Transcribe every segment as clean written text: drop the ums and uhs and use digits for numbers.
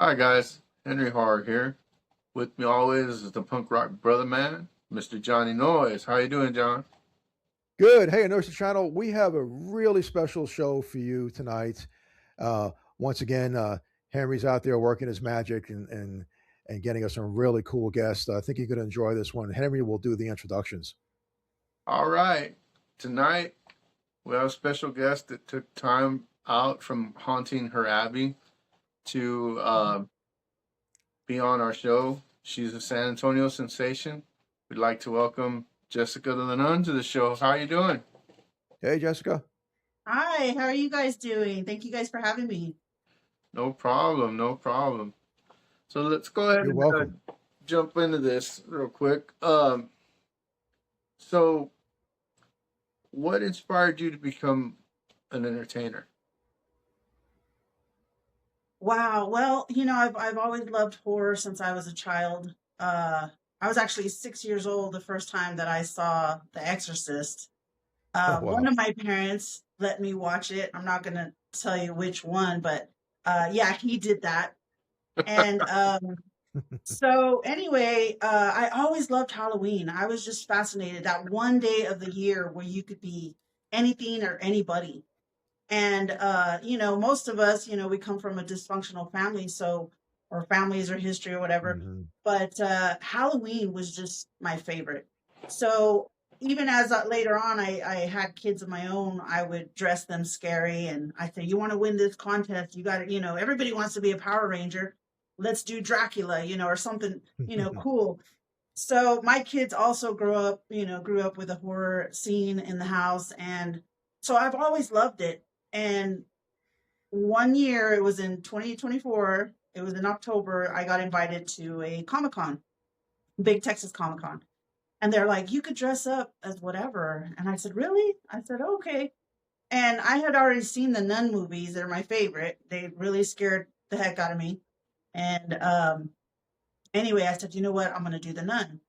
Hi guys, Henry Horror here. With me always is the punk rock brother man, Mr. Johnny Noise. How you doing, John? Good. Hey, Inertia Channel, we have a really special show for you tonight. Once again, Henry's out there working his magic and getting us some really cool guests. I think you're going to enjoy this one. Henry will do the introductions. All right. Tonight we have a special guest that took time out from haunting her abbey to be on our show. She's a San Antonio sensation. We'd like to welcome Jessica the Nun to the show. How you doing? Hey, Jessica. Hi, how are you guys doing? Thank you guys for having me. No problem, no problem. So let's go ahead You're and welcome. jump into this real quick. So what inspired you to become an entertainer? Wow. Well, I've always loved horror since I was a child. I was actually 6 years old the first time that I saw The Exorcist. Oh, One wow. of my parents let me watch it. I'm not gonna tell you which one, but yeah, he did that. And so anyway, I always loved Halloween. I was just fascinated that one day of the year where you could be anything or anybody. And most of us, we come from a dysfunctional family, so or families or history or whatever. Hmm. But Halloween was just my favorite. So even as later on, I had kids of my own, I would dress them scary, and I say, "You want to win this contest? You got to, everybody wants to be a Power Ranger. Let's do Dracula, or something, cool." So my kids also grew up with a horror scene in the house, and so I've always loved it. And one year, it was in 2024, it was in October, I got invited to a Comic Con, big Texas Comic Con. And they're like, "You could dress up as whatever." And I said, "Really?" I said, "Okay." And I had already seen the Nun movies. They're my favorite. They really scared the heck out of me. And anyway, I said, "You know what? I'm going to do the Nun."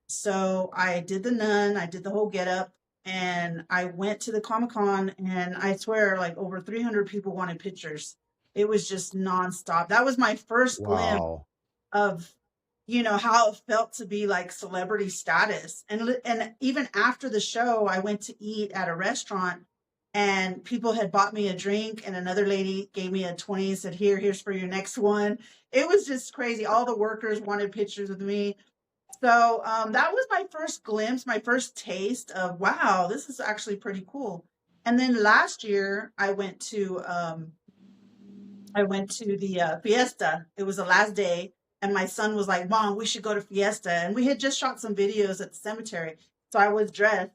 So I did the Nun, I did the whole getup, and I went to the Comic Con, and I swear, like over 300 people wanted pictures. It was just nonstop. That was my first glimpse Wow. of, how it felt to be like celebrity status. And even after the show, I went to eat at a restaurant, and people had bought me a drink, and another lady gave me a 20 and said, "Here's for your next one." It was just crazy. All the workers wanted pictures with me. So that was my first glimpse, my first taste of, wow, this is actually pretty cool. And then last year I went to the fiesta. It was the last day, and my son was like, "Mom, we should go to fiesta." And we had just shot some videos at the cemetery, so I was dressed,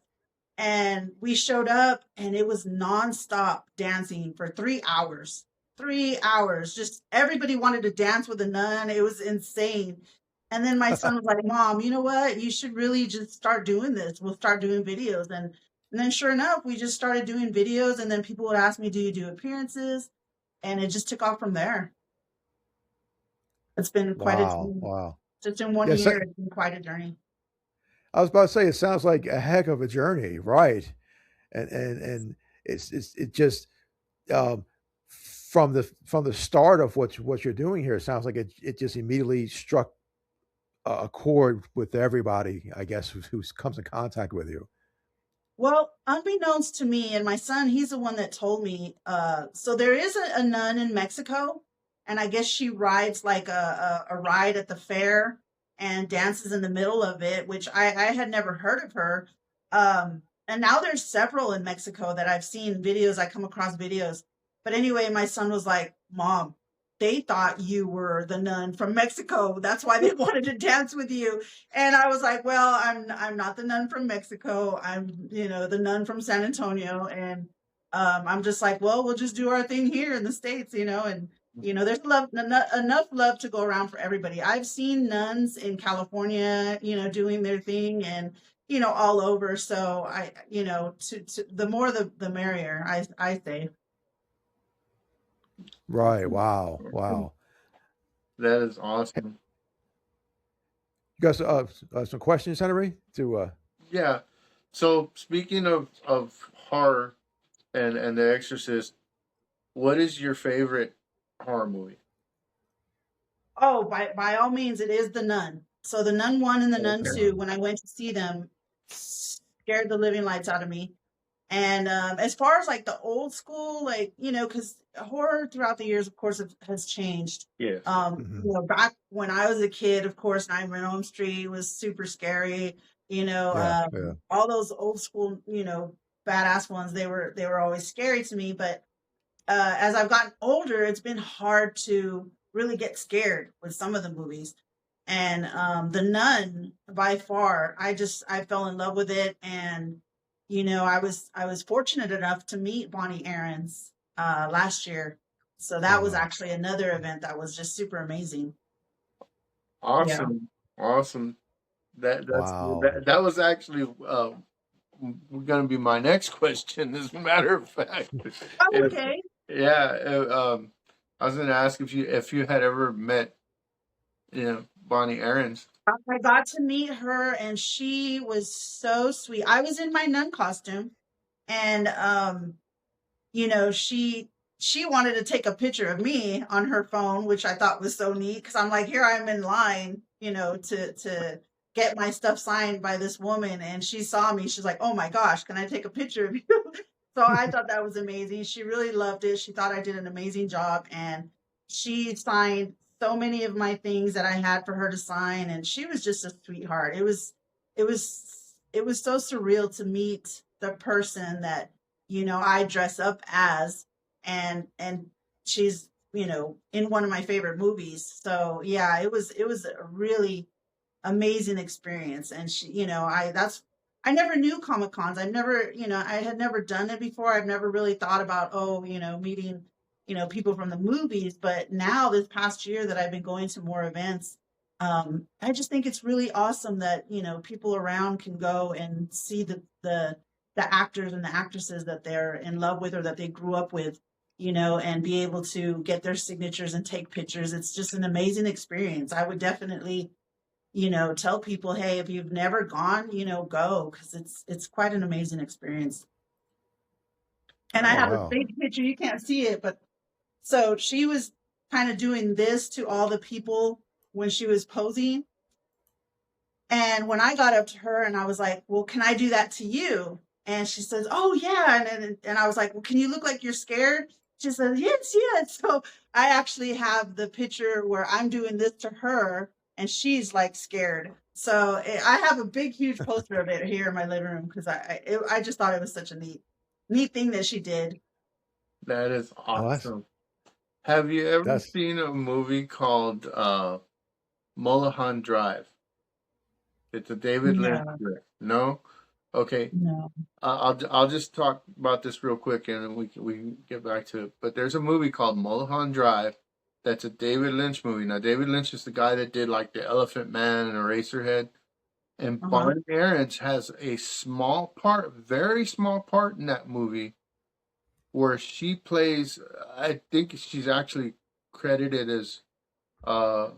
and we showed up, and it was nonstop dancing for 3 hours. 3 hours, just everybody wanted to dance with a nun. It was insane. And then my son was like, "Mom, you know what? You should really just start doing this. We'll start doing videos." And then sure enough, we just started doing videos, and then people would ask me, "Do you do appearances?" And it just took off from there. It's been quite a Wow. journey. Wow. Just in one Yes, year, it's been quite a journey. I was about to say it sounds like a heck of a journey, right? And it just um, from the start of what you're doing here, it sounds like it just immediately struck a chord with everybody, I guess, who comes in contact with you. Well, unbeknownst to me and my son, he's the one that told me. So there is a nun in Mexico, and I guess she rides like a ride at the fair and dances in the middle of it, which I had never heard of her. And now there's several in Mexico that I've seen videos. I come across videos. But anyway, my son was like, "Mom, they thought you were the nun from Mexico. That's why they wanted to dance with you." And I was like, "Well, I'm not the nun from Mexico. I'm, the nun from San Antonio." And I'm just like, "Well, we'll just do our thing here in the States, and there's enough love to go around for everybody." I've seen nuns in California, doing their thing, and all over. So to the more the merrier, I say. Right. Wow. Wow. That is awesome. You got some questions, Henry? To Yeah. So speaking of horror and The Exorcist, what is your favorite horror movie? Oh, by all means, it is The Nun. So The Nun 1 and The Nun Okay. 2, when I went to see them, scared the living lights out of me. And as far as like the old school, like, because horror throughout the years, of course, has changed. Yes. Hmm. Back when I was a kid, of course, Nightmare on Elm Street was super scary. Yeah, yeah. All those old school, badass ones, they were always scary to me. But as I've gotten older, it's been hard to really get scared with some of the movies. And The Nun, by far, I fell in love with it. And I was fortunate enough to meet Bonnie Aarons last year, so that was Uh, actually another event that was just super amazing. Yeah. Awesome. Awesome. wow. That was actually going to be my next question. As a matter of fact, Oh, if okay. yeah, I was going to ask if you had ever met Bonnie Aarons. I got to meet her, and she was so sweet. I was in my nun costume, and she wanted to take a picture of me on her phone, which I thought was so neat because I'm like, here I'm in line, to get my stuff signed by this woman, and she saw me. She's like, "Oh my gosh, can I take a picture of you?" So I thought that was amazing. She really loved it. She thought I did an amazing job, and she signed so many of my things that I had for her to sign, and she was just a sweetheart. It was so surreal to meet the person that I dress up as, and she's in one of my favorite movies. So yeah, it was a really amazing experience. And I never knew Comic Cons. I had never done it before. I've never really thought about, meeting people from the movies. But now, this past year that I've been going to more events, I just think it's really awesome that people around can go and see the actors and the actresses that they're in love with or that they grew up with, and be able to get their signatures and take pictures. It's just an amazing experience. I would definitely, tell people, hey, if you've never gone, go, because it's quite an amazing experience. And I Oh have a wow. big picture. You can't see it, but so she was kind of doing this to all the people when she was posing. And when I got up to her and I was like, "Well, can I do that to you?" And she says, "Oh yeah." And I was like, "Well, can you look like you're scared?" She says, "Yes, yes." So I actually have the picture where I'm doing this to her and she's like scared. So I have a big, huge poster of it here in my living room because I just thought it was such a neat thing that she did. That is Oh, awesome. Have you ever that's seen a movie called Mulholland Drive? It's a David Lynch No, flick. No? Okay. no. I'll just talk about this real quick and then we can get back to it. But there's a movie called Mulholland Drive that's a David Lynch movie. Now David Lynch is the guy that did like the Elephant Man and Eraserhead. And Uh-huh. Bonnie Aarons has a small part, very small part in that movie where she plays, I think she's actually credited as uh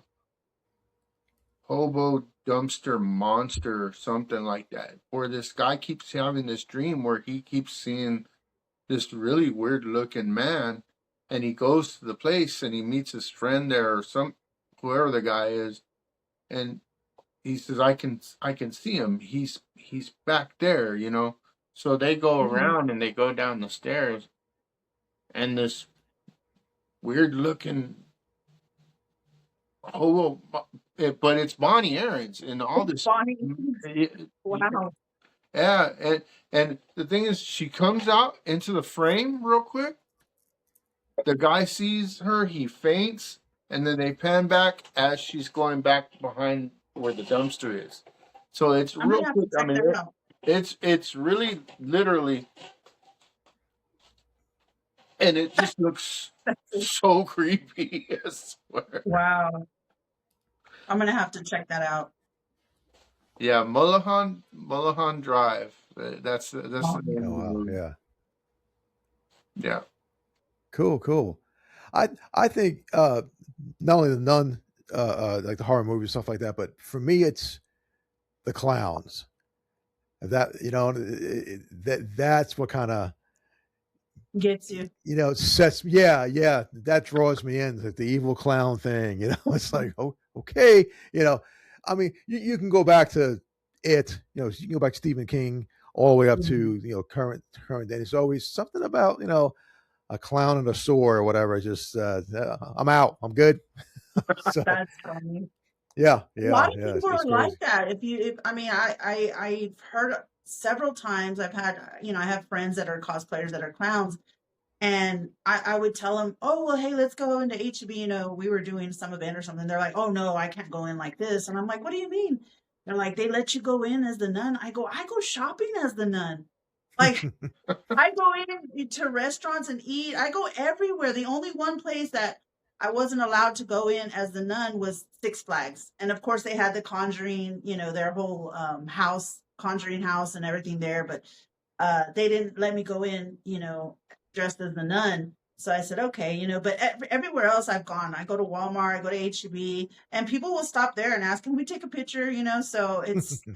hobo dumpster monster or something like that. Where this guy keeps having this dream where he keeps seeing this really weird looking man, and he goes to the place and he meets his friend there or some whoever the guy is, and he says, I can see him. He's back there. So they go Mhm. around and they go down the stairs, and this weird looking hobo, but it's Bonnie Aarons and all this. Bonnie. Wow. Yeah, and the thing is, she comes out into the frame real quick. The guy sees her, he faints, and then they pan back as she's going back behind where the dumpster is. So it's I'm real gonna have to quick. I check mean, that out. it's really literally, and it just looks so creepy. I swear. Wow. I'm gonna have to check that out. Yeah, Mulholland Drive. That's the name oh of the wow. movie. Yeah. Yeah. Cool, cool. I think not only the nun like the horror movies stuff like that, but for me it's the clowns. That that's what kind of Gets you. you know, sets yeah, that draws me in, the evil clown thing, you know. It's like, oh, okay, you know. I mean, you can go back to it, you know, you can go back to Stephen King all the way up Mhm. to, you know, current day. There's always something about, you know, a clown and a sword or whatever. Just I'm out. I'm good. So That's funny. yeah, A lot yeah, of yeah. people It's are like crazy. that. If I mean, I've heard several times. I've had, I have friends that are cosplayers that are clowns, and I would tell them, oh well, hey, let's go into HEB. We were doing some event or something. They're like, oh no, I can't go in like this, and I'm like, what do you mean? They're like, they let you go in as the nun. I go shopping as the nun. Like I go in to restaurants and eat. I go everywhere. The only one place that I wasn't allowed to go in as the nun was Six Flags. And of course they had the Conjuring, their whole house, Conjuring house and everything there, but they didn't let me go in, dressed as the nun. So I said, okay, but everywhere else I've gone, I go to Walmart, I go to HEB, and people will stop there and ask, can we take a picture? So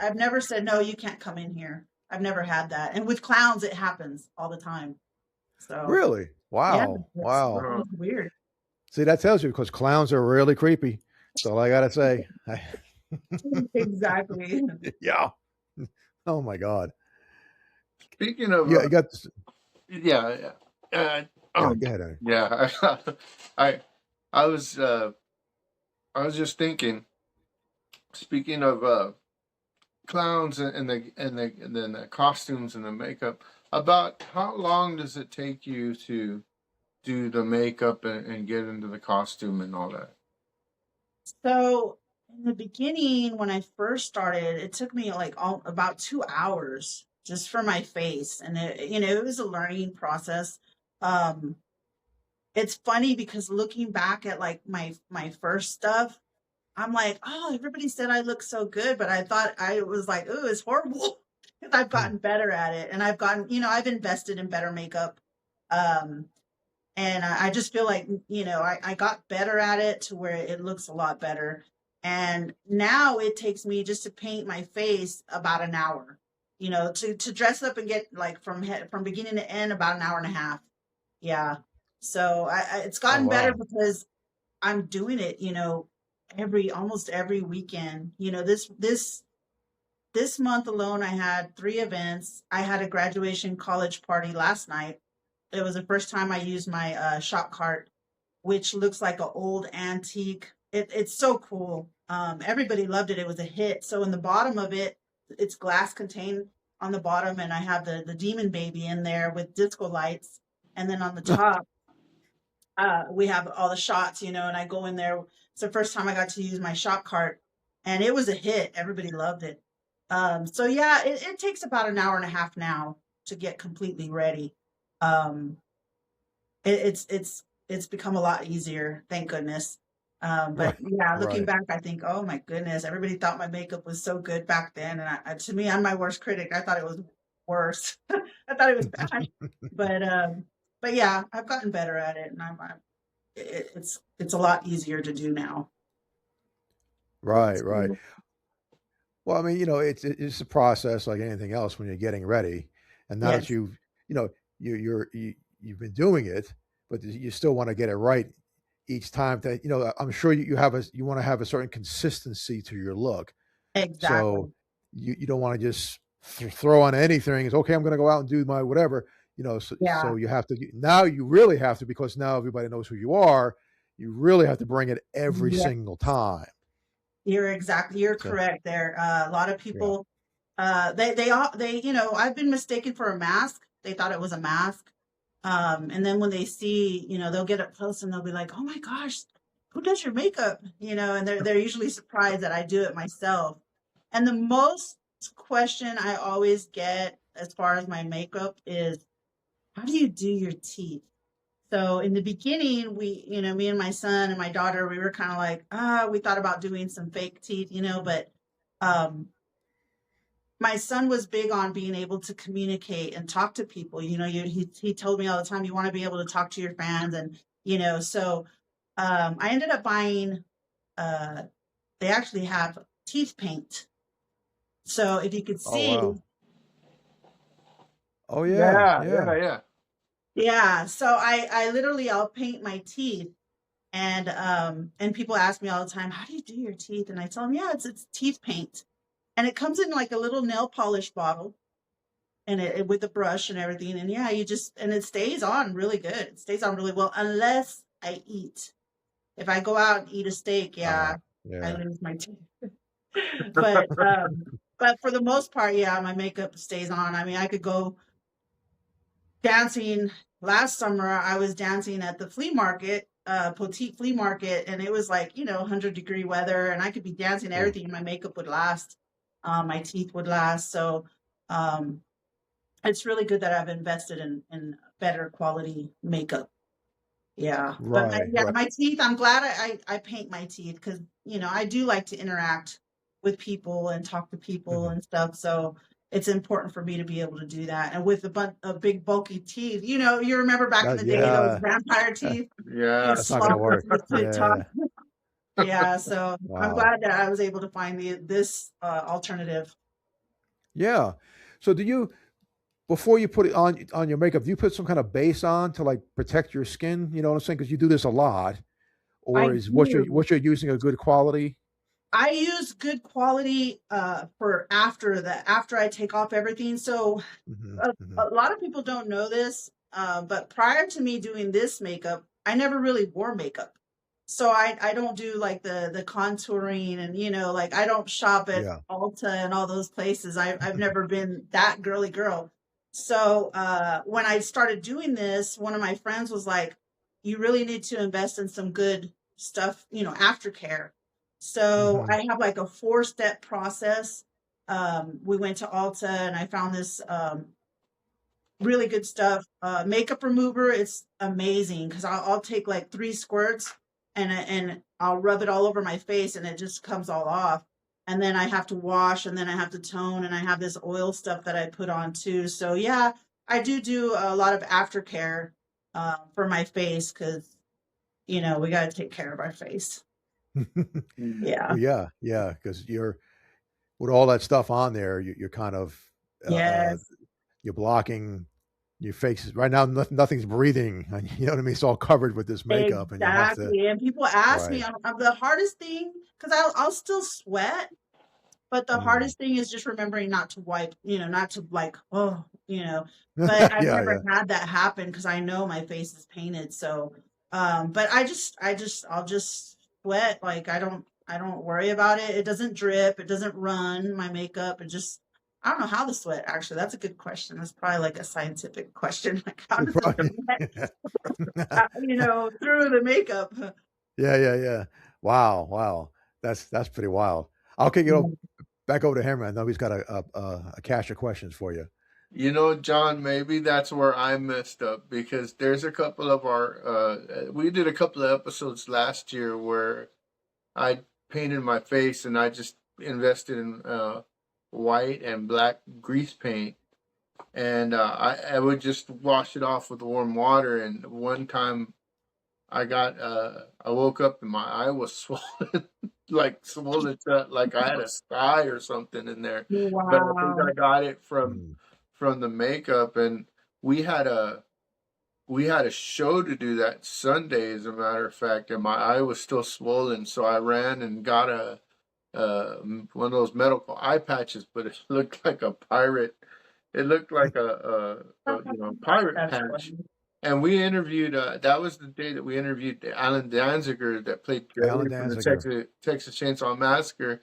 I've never said, no, you can't come in here. I've never had that. And with clowns, it happens all the time. So Really? yeah, Wow. Wow. Oh, it's weird. See, that tells you because clowns are really creepy. That's all I gotta say. Exactly. Yeah. Oh my God. speaking of, Yeah, you got this. yeah, yeah, Yeah, go ahead, Ernie. yeah, I, I was, I was just thinking. Speaking of clowns and then the costumes and the makeup, about how long does it take you to do the makeup and get into the costume and all that? So in the beginning, when I first started, it took me like about 2 hours just for my face. And it was a learning process. Um, it's funny because looking back at like my first stuff, I'm like, oh, everybody said I look so good, but I thought I was like, oh, it's horrible. Because I've gotten better at it, and I've gotten, I've invested in better makeup, um, and I just feel like, I got better at it to where it looks a lot better. And now it takes me just to paint my face about an hour, to dress up and get like from beginning to end about an hour and a half. Yeah. So it's Oh gotten better wow. because I'm doing it, almost every weekend. This month alone, I had 3 events. I had a graduation college party last night. It was the first time I used my shop cart, which looks like an old antique. It's so cool. Everybody loved it. It was a hit. So in the bottom of it, it's glass contained on the bottom, and I have the demon baby in there with disco lights. And then on the top, we have all the shots, and I go in there. It's the first time I got to use my shop cart, and it was a hit. Everybody loved it. So yeah, it takes about an hour and a half now to get completely ready. Um, it's become a lot easier, thank goodness. But Right. yeah, looking Right. back, I think, oh my goodness, everybody thought my makeup was so good back then, and to me, I'm my worst critic. I thought it was worse. I thought it was bad, but but yeah, I've gotten better at it, and it's a lot easier to do now. Right. Right. So, Well, I mean, you know, it's a process like anything else when you're getting ready, and now that yes, you know, you've been doing it, but you still want to get it right each time. That I'm sure you want to have a certain consistency to your look. So exactly. you don't want to just throw on anything. It's okay. I'm going to go out and do my whatever. So Yeah, you have to now. You really have to because now everybody knows who you are. You really have to bring it every yeah, single time. you're So correct there. A lot of yeah. people, they, I've been mistaken for a mask. They thought it was a mask. And then when they see, they'll get up close and they'll be like, "Oh my gosh, who does your makeup?" And they're usually surprised that I do it myself. And the most question I always get as far as my makeup is, "How do you do your teeth?" So in the beginning, me and my son and my daughter, we were kind of like, we thought about doing some fake teeth, but um, my son was big on being able to communicate and talk to people. He told me all the time, you want to be able to talk to your fans, and so I ended up buying. Uh, they actually have teeth paint. So if you could Oh see, wow. Oh yeah. Yeah, Yeah. yeah, yeah. Yeah, so I literally I'll paint my teeth, and people ask me all the time, "How do you do your teeth?" And I tell them, "Yeah, it's teeth paint." And it comes in like a little nail polish bottle, and with a brush and everything. And yeah, you just and it stays on really good. It stays on really well unless I eat. If I go out and eat a steak, yeah, I Yeah. lose my teeth. But but for the most part, yeah, my makeup stays on. I mean, I could go dancing. Last summer I was dancing at the flea market, Poteet flea market, and it was like, 100-degree weather, and I could be dancing, Oh, everything, my makeup would last, my teeth would last. So um it's really good that I've invested in better quality makeup. Yeah. But right, yeah, right. my teeth, I'm glad I paint my teeth because, I do like to interact with people and talk to people Mhm. and stuff. So it's important for me to be able to do that. And with a bunch of big bulky teeth, you remember back in the day, those Yeah, vampire uh, teeth, you Yeah. that's not gonna slop the work. tooth to the top. Yeah. Yeah. So I'm Wow. glad that I was able to find this alternative. Yeah. So do you before you put it on your makeup, do you put some kind of base on to like protect your skin? You know what I'm saying? Because you do this a lot, I or is do. what you're using a good quality? I use good quality for after I take off everything. So Hmm, hmm. a lot of people don't know this, but prior to me doing this makeup, I never really wore makeup. So I don't do like the contouring, and like I don't shop at Yeah. Ulta and all those places. I've never been that girly girl. So when I started doing this, one of my friends was like, "You really need to invest in some good stuff, aftercare." So Hmm. I have like a 4-step process. We went to Ulta and I found this really good stuff. Makeup remover, it's amazing because I'll take like 3 squirts, and I'll rub it all over my face and it just comes all off. And then I have to wash, and then I have to tone, and I have this oil stuff that I put on too. So yeah, I do a lot of aftercare for my face because we got to take care of our face. Yeah. Well, yeah, yeah, because you're with all that stuff on there, you're kind of uh, Yes. you're blocking your face right now. Nothing's breathing. You know what I mean? It's all covered with this makeup, and you have to. Exactly, and people ask me, Right. the hardest thing, because I'll still sweat, but the Mm. hardest thing is just remembering not to wipe, not to like, oh, but I've Yeah, never yeah. had that happen because I know my face is painted. So, but I'll just sweat. Like I don't worry about it. It doesn't drip. It doesn't run my makeup. I don't know how to sweat. Actually, that's a good question. That's probably like a scientific question. Like, how does it Right. sweat, through the makeup? Yeah, yeah, yeah. Wow, wow. That's pretty wild. Okay, back over to him. I know he's got a cache of questions for you. John, maybe that's where I messed up because there's a couple of we did a couple of episodes last year where I painted my face and I just invested in white and black grease paint, and I would just wash it off with warm water. And one time I woke up and my eye was swollen, like swollen shut, like I had a sty or something in there. But I think Wow. I got it Mm. from the makeup, and we had a we had a show to do that Sunday, as a matter of fact, and my eye was still swollen, so I ran and got one of those medical eye patches, but it looked like a pirate. It looked like a pirate That's patch. funny. And we interviewed. That was the day that we interviewed Alan Danziger that played Alan Jerry from the Danziger. Texas Chainsaw Massacre.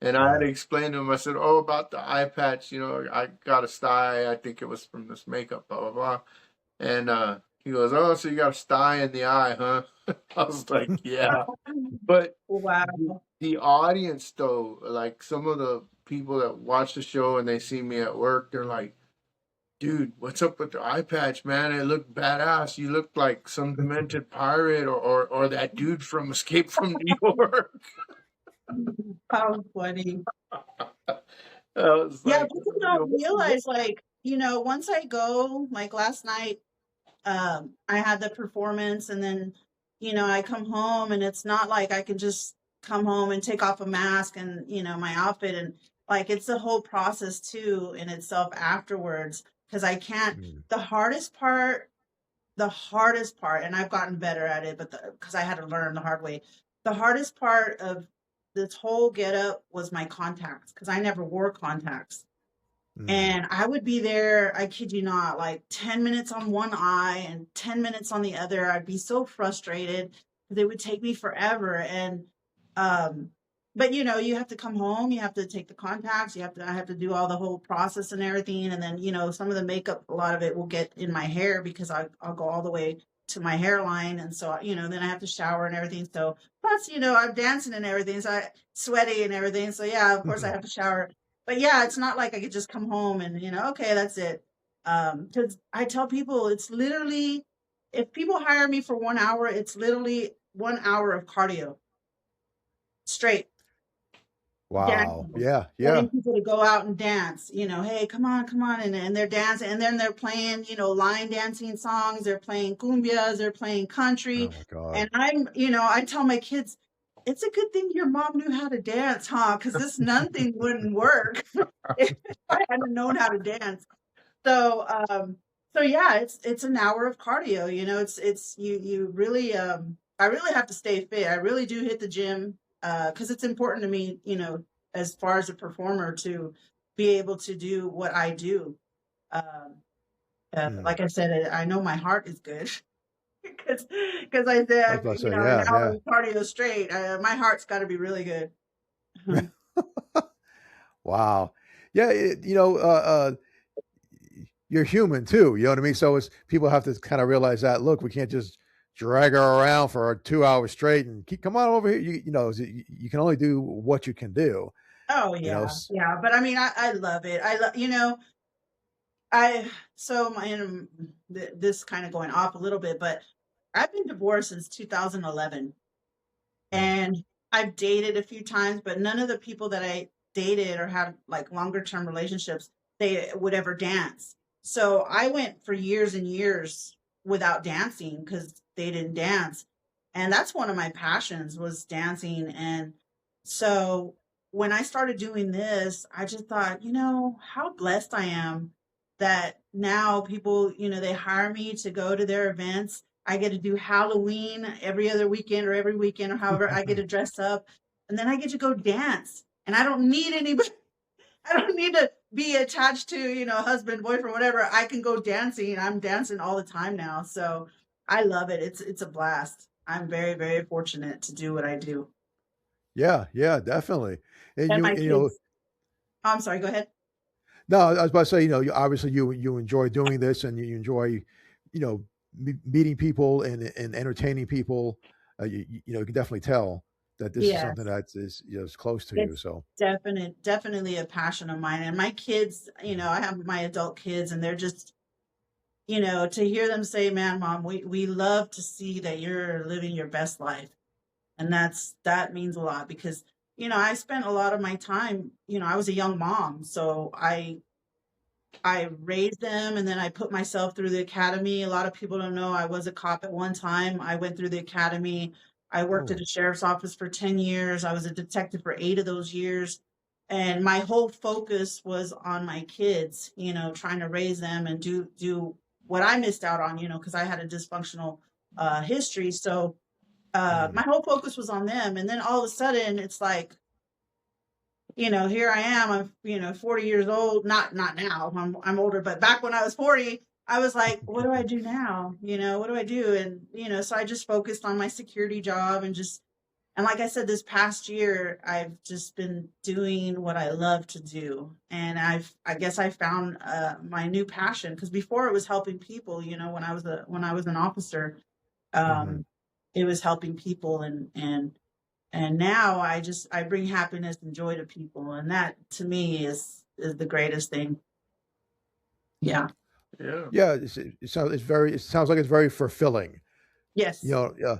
And I had Yeah. to explain to him. I said, "Oh, about the eye patch. I got a sty. I think it was from this makeup. Blah blah blah." And he goes, "Oh, so you got a sty in the eye, huh?" I was like, "Yeah." But the, Wow. the audience, though, like some of the people that watch the show and they see me at work, they're like, "Dude, what's up with the eye patch, man? It looked badass. You look like some demented pirate or that dude from Escape from New York." How funny. I was Yeah, like, people don't realize, like, once I go, like last night, I had the performance, and then, I come home, and it's not like I can just come home and take off a mask and, my outfit, and like it's a whole process too in itself afterwards because I can't. Mm. The hardest part the hardest part, and I've gotten better at it, but because I had to learn the hard way, the hardest part of this whole get up was my contacts because I never wore contacts. Mm. And I would be there, I kid you not, like 10 minutes on one eye and 10 minutes on the other. I'd be so frustrated because it would take me forever. And, um, but you have to come home, you have to take the contacts, I have to do all the whole process and everything. And then, some of the makeup, a lot of it will get in my hair because I'll go all the way to my hairline. And so, then I have to shower and everything. So, plus, I'm dancing and everything. So I sweaty and everything. So, yeah, of course I have to shower, but yeah, it's not like I could just come home and, okay, that's it. Because I tell people it's literally, if people hire me for 1 hour, it's literally 1 hour of cardio straight Wow. dancing, Yeah. Yeah. getting people to go out and dance, hey, come on, come on. And they're dancing and then they're playing, line dancing songs. They're playing cumbias, they're playing country. Oh my God. And I tell my kids, it's a good thing your mom knew how to dance, huh? Because this nun thing wouldn't work if I hadn't known how to dance. So, so yeah, it's an hour of cardio. It's you really I really have to stay fit. I really do hit the gym because it's important to me, as far as a performer to be able to do what I do. Um, Mm. like I said, I know my heart is good because I I was said, about to say, an yeah, hour yeah. of cardio straight. My heart's got to be really good. Wow. Yeah. You're human too. You know what I mean? So it's people have to kind of realize that. Look, we can't just drag her around for 2 hours straight and come on over here. You can only do what you can do. Oh You know. yeah, yeah. But I mean, I love it. I love, I so my this kind of going off a little bit, but I've been divorced since 2011, Mm. and I've dated a few times, but none of the people that I dated or had like longer term relationships, they would ever dance. So I went for years and years without dancing because they didn't dance. And that's one of my passions was dancing. And so when I started doing this, I just thought, how blessed I am that now people, they hire me to go to their events. I get to do Halloween every other weekend or every weekend or however I get to dress up. And then I get to go dance. And I don't need anybody. I don't need to be attached to, husband, boyfriend, whatever. I can go dancing. I'm dancing all the time now. So I love it. It's a blast. I'm very, very fortunate to do what I do. Yeah. Yeah. Definitely. And And you my you know kids. Oh, I'm sorry, go ahead. no, I was about to say, obviously you enjoy doing this and you enjoy, meeting people and entertaining people. You can definitely tell that this is something Yes. that is close to you. It's So. definitely a passion of mine. And my kids, I have my adult kids and they're just, to hear them say, man, mom, we love to see that you're living your best life. And that means a lot because, I spent a lot of my time, I was a young mom. So I raised them and then I put myself through the academy. A lot of people don't know I was a cop at one time. I went through the academy. I worked at Oh. a sheriff's office for 10 years. I was a detective for 8 of those years. And my whole focus was on my kids, trying to raise them and do what I missed out on, because I had a dysfunctional history. So Mm. my whole focus was on them. And then all of a sudden it's like, here I am. I'm, 40 years old. Not now. I'm older, but back when I was 40, I was like, what do I do now? What do I do? And so I just focused on my security job and like I said, this past year, I've just been doing what I love to do, and I guess I found my new passion because before it was helping people. When I was an officer, Hmm. um, it was helping people and now I bring happiness and joy to people, and that to me is the greatest thing. Yeah. Yeah. Yeah. It sounds like it's very fulfilling. You Yes. know. Yeah.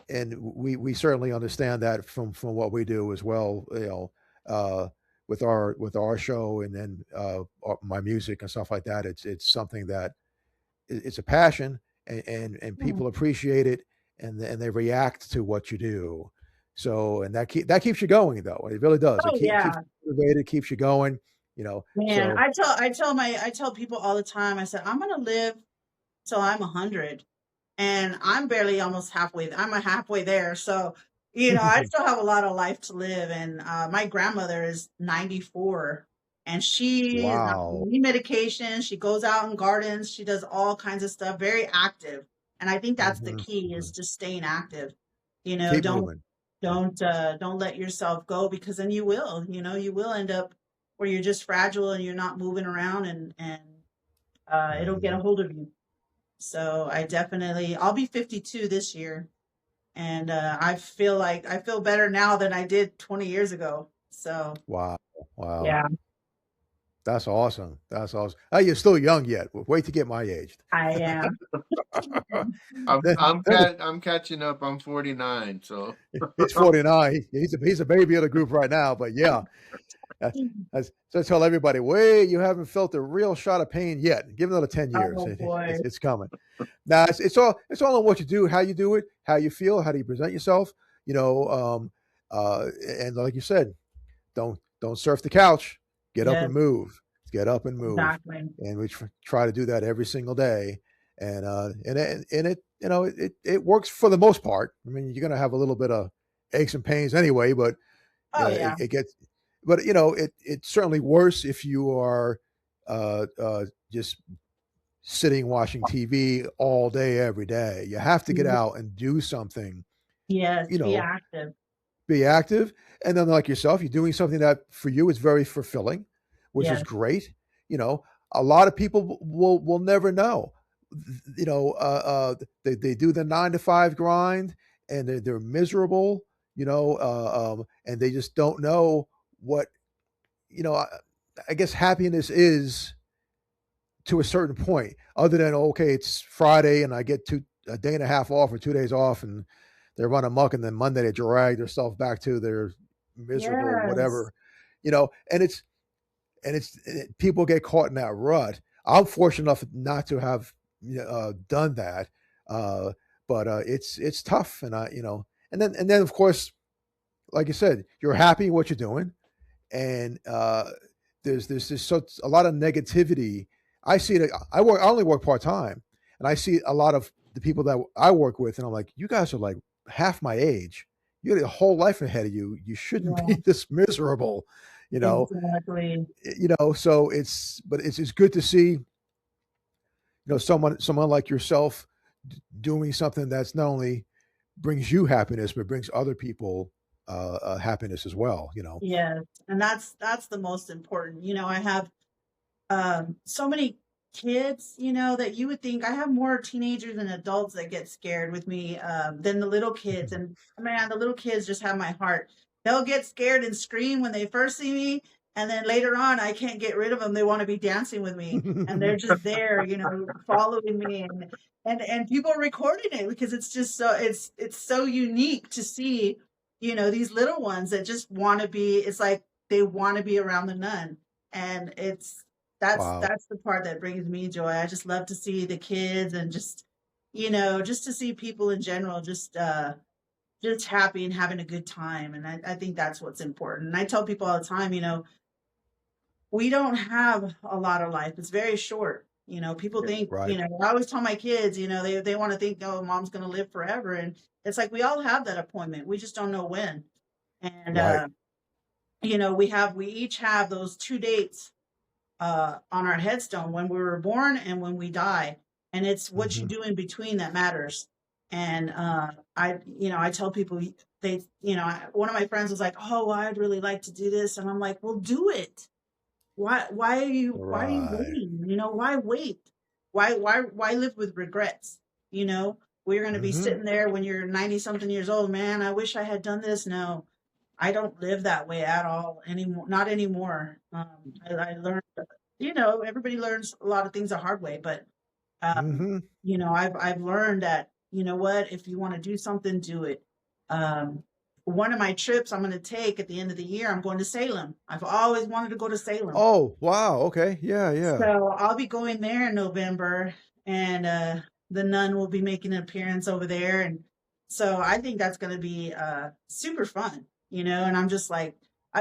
And we certainly understand that from what we do as well. Uh, with our show and then my music and stuff like that. It's something that it's a passion and Mm. people appreciate it and they react to what you do. So and that keeps you going though. It really does. It Oh keeps yeah, you motivated, keeps you going. man. So I tell people all the time. I said I'm gonna live till I'm 100, and I'm barely almost halfway. I'm a halfway there, so I still have a lot of life to live. And my grandmother is 94, and she is not Wow. on any medication. She goes out and gardens. She does all kinds of stuff. Very active, and I think that's the Hmm. key is just staying active. Keep Don't moving. don't let yourself go, because then you will end up where you're just fragile and you're not moving around, and it'll get a Hmm. hold of you. So I'll be 52 this year, and I feel better now than I did 20 years ago. So Wow. Wow. yeah, That's awesome. That's awesome. Oh, you're still young yet. Wait to get my age. I am. I'm catching up. I'm 49, so He's 49. He's a baby of the group right now. But yeah, so I tell everybody, wait, you haven't felt a real shot of pain yet. Give it another 10 years. Oh boy. It's coming. Now it's all on what you do, how you do it, how you feel, how do you present yourself. You know, and like you said, don't surf the couch. Get up Yes, and move. Get up and move. exactly. And we try to do that every single day. And it it works for the most part. I mean, you're gonna have a little bit of aches and pains anyway, but Oh yeah. it gets. But it's certainly worse if you are just sitting watching TV all day every day. You have to get Mhm. out and do something. Yes, You be know, active. be active, and then like yourself, you're doing something that for you is very fulfilling, which is Yes. great. You know, a lot of people will never know. You know, they do the 9 to 5 grind, and they're miserable. And they just don't know what I guess happiness is to a certain point. Other than okay, it's Friday and I get a day and a half off or 2 days off, and they run amok, and then Monday they drag themselves back to their miserable Yes. whatever, people get caught in that rut. I'm fortunate enough not to have done that, uh, but it's tough, and and then of course, like you said, you're happy what you're doing, and there's just a lot of negativity. I see it. I only work part time, and I see a lot of the people that I work with, and I'm like, you guys are like half my age. You got a whole life ahead of you. You shouldn't be Yeah, this miserable, you know. exactly. So it's good to see someone like yourself doing something that's not only brings you happiness but brings other people happiness as well. Yes. And that's the most important. I have so many kids, that you would think I have more teenagers and adults that get scared with me than the little kids. And man, the little kids just have my heart. They'll get scared and scream when they first see me. And then later on, I can't get rid of them. They want to be dancing with me, and they're just there, following me, and people are recording it because it's just it's so unique to see, these little ones that just want to be. It's like they want to be around the nun, and Wow. that's the part that brings me joy. I just love to see the kids, and just to see people in general just happy and having a good time. And I think that's what's important. And I tell people all the time, we don't have a lot of life. It's very short. People think, Right. I always tell my kids, they want to think, oh, mom's going to live forever. And it's like, we all have that appointment. We just don't know when. And, Right. we each have those 2 dates on our headstone, when we were born and when we die. And it's what you Hmm. do in between that matters. And I tell people, one of my friends was like, oh, well, I'd really like to do this. And I'm like, well, do it. Why are you Right. waiting? Why wait? Why live with regrets? You know, we're going to be Hmm. sitting there when you're 90 something years old. Man, I wish I had done this. No, I don't live that way at all anymore. Not anymore. I learned, everybody learns a lot of things the hard way, but um, Hmm. I've learned that, what, if you want to do something, do it. Um, one of my trips I'm going to take at the end of the year, I'm going to Salem. I've always wanted to go to Salem. Oh, wow. Okay. Yeah. Yeah. So I'll be going there in November, and the nun will be making an appearance over there. And so I think that's going to be super fun, and I'm just like,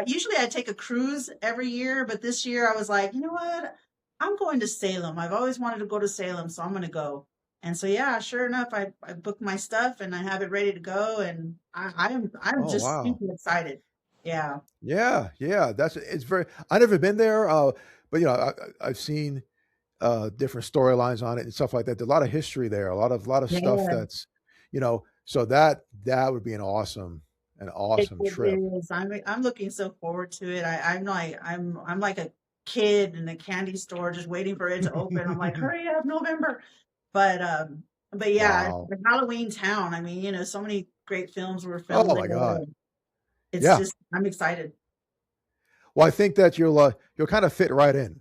usually I take a cruise every year, but this year I was like, you know what? I'm going to Salem. I've always wanted to go to Salem, so I'm going to go. And so yeah, sure enough, I booked my stuff and I have it ready to go, and I'm Oh just wow. super excited. Yeah. Yeah, yeah. That's it's very. I never been there, but I've seen different storylines on it and stuff like that. There's a lot of history there, a lot of stuff Yeah. that's, so that would be an awesome It trip. is. I'm looking so forward to it. I'm like a kid in a candy store just waiting for it to open. I'm like, hurry up, November. But but yeah, Wow. the Halloween Town. I mean, so many great films were filmed Oh there. my God. It's Yeah. just I'm excited. Well, I think that you'll kind of fit right in.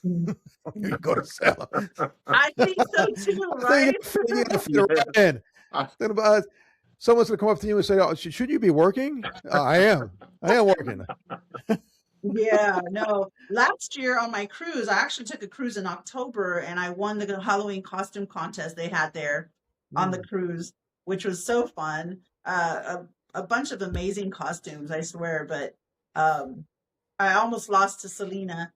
Mhm. You go to Salem. I think so too, I think right? you're gonna fit Yeah. right in. I, Then someone's gonna come up to you and say, "Oh, shouldn't you be working?" I am. I am working. Yeah, no. Last year on my cruise, I actually took a cruise in October and I won the Halloween costume contest they had there on the Mm. cruise, which was so fun. A bunch of amazing costumes, I swear, but I almost lost to Selena.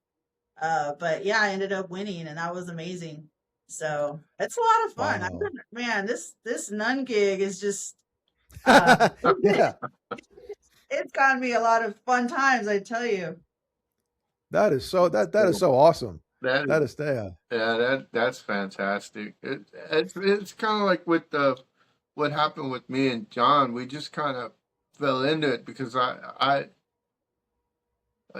But yeah, I ended up winning and that was amazing. So it's a lot of fun. Wow. Man, this nun gig is just uh Yeah. it's gotten me a lot of fun times, I tell you. That is so awesome. that That is, is yeah. yeah, that's fantastic. It's kind of like with the what happened with me and John. We just kind of fell into it because I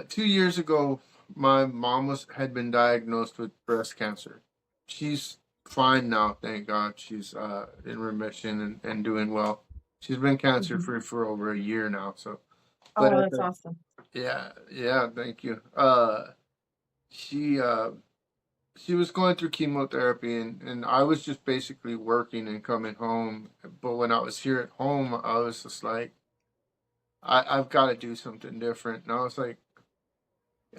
2 years ago, my mom had been diagnosed with breast cancer. She's fine now, thank God. She's in remission and doing well. She's been cancer Mhm. free for over a year now. So, but Oh, that's awesome. yeah, yeah, thank you. She she was going through chemotherapy, and I was just basically working and coming home. But when I was here at home, I was just like, I've got to do something different. And I was like,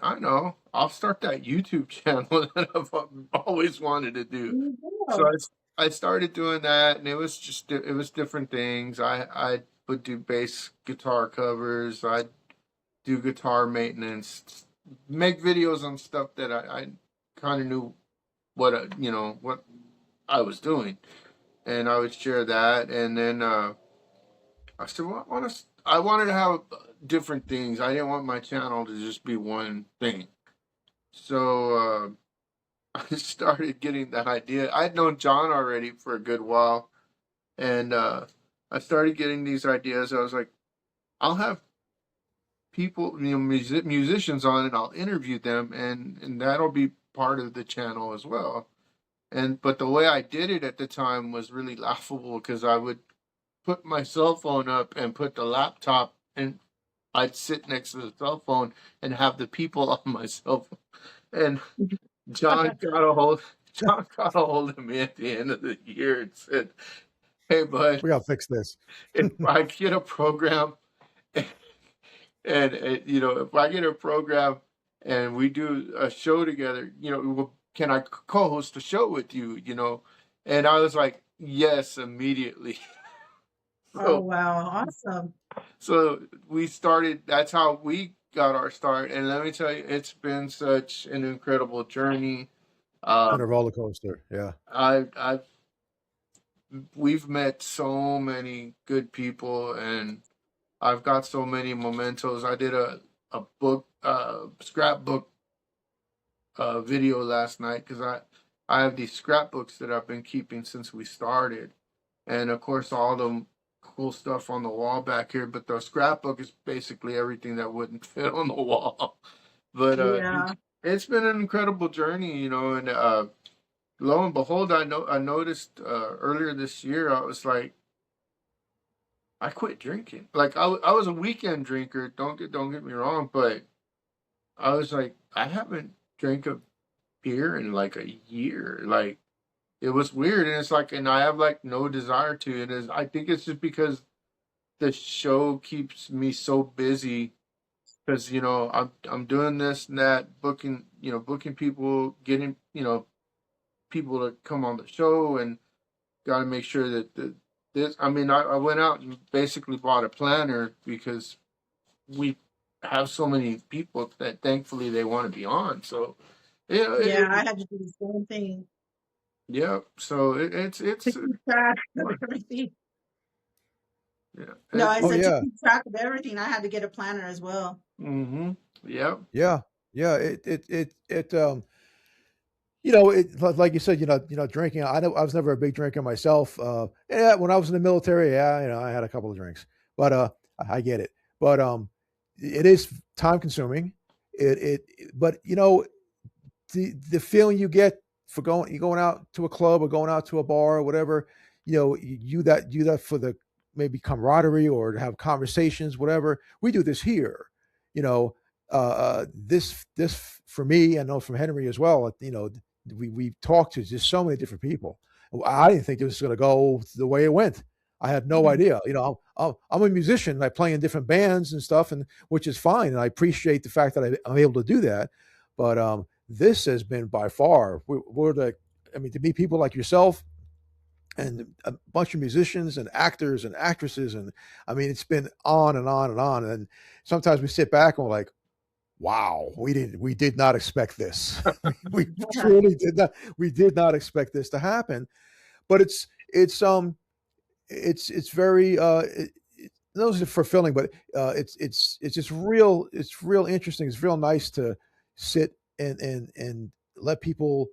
I know. I'll start that YouTube channel that I've always wanted to do. There you So go. I started doing that, and it was different things. I would do bass guitar covers. I'd do guitar maintenance, make videos on stuff that I kind of knew what I was doing, and I would share that. And then I said, well, I wanted to have different things. I didn't want my channel to just be one thing. So I started getting that idea. I'd known John already for a good while, and I started getting these ideas. I was like, I'll have people, musicians on, and I'll interview them, and that'll be part of the channel as well. And but the way I did it at the time was really laughable because I would put my cell phone up and put the laptop, and I'd sit next to the cell phone and have the people on my cell phone. And John got a hold. John got a hold of me at the end of the year and said, "Hey, bud, We gotta fix this. if I get a program, if I get a program and we do a show together, can I co-host a show with you? And I was like, yes, immediately. Oh, So, wow. Awesome. so we started. That's how we got our start. And let me tell you, it's been such an incredible journey. And a Um, roller coaster. Yeah. I've we've met so many good people, and I've got so many mementos. I did a book scrapbook video last night because I have these scrapbooks that I've been keeping since we started, and of course all the cool stuff on the wall back here. But the scrapbook is basically everything that wouldn't fit on the wall. But Yeah. it's been an incredible journey, and lo and behold, I noticed earlier this year I was like, I quit drinking. Like I was a weekend drinker. Don't get me wrong, but I was like, I haven't drank a beer in like a year. Like it was weird, and it's like, and I have like no desire to. And I think it's just because the show keeps me so busy. Because I'm doing this and that, booking people, getting people to come on the show, and got to make sure that this. I mean, I went out and basically bought a planner because we have so many people that thankfully they want to be on. So, Yeah, it, I had to do the same thing. Yep. So To it's keep track of fun. everything. Yeah. No, I Oh said to yeah, keep track of everything, I had to get a planner as well. Mm-hmm. Yep. yeah, yeah. It you know, like you said, drinking. I know I was never a big drinker myself. Yeah, when I was in the military, yeah, I had a couple of drinks, but I get it. But it is time consuming. But the feeling you get for going out to a club or going out to a bar or whatever, you that for the maybe camaraderie or to have conversations, whatever. We do this here, you know. This for me, I know from Henry as well. We talked to just so many different people. I didn't think it was going to go the way it went. I had no Mhm. idea. I'm a musician. I play in different bands and stuff, and which is fine. And I appreciate the fact that I'm able to do that. But this has been by far we're the. I mean, to meet people like yourself and a bunch of musicians and actors and actresses, and I mean, it's been on and on and on. And sometimes we sit back and we're like, wow, we did not expect this. We truly did not. We did not expect this to happen. But it's very those are fulfilling, but it's just real interesting. It's real nice to sit and let people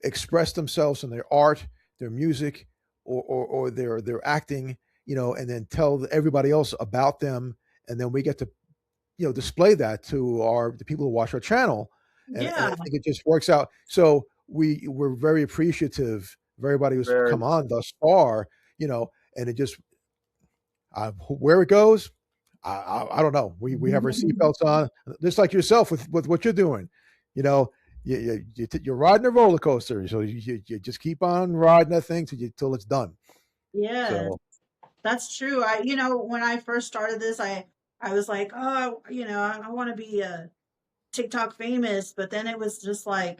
express themselves in their art, their music, or their acting, and then tell everybody else about them, and then we get to display that to the people who watch our channel, and I Yeah. think it just works out. So we're very appreciative of everybody who's Very. come on thus far, and it just where it goes, I don't know. We have our seatbelts on, just like yourself with what you're doing. You know, you're riding a roller coaster, so you just keep on riding that thing till it's done. Yes, So that's true. When I first started this, I was like, oh, I want to be TikTok famous, but then it was just like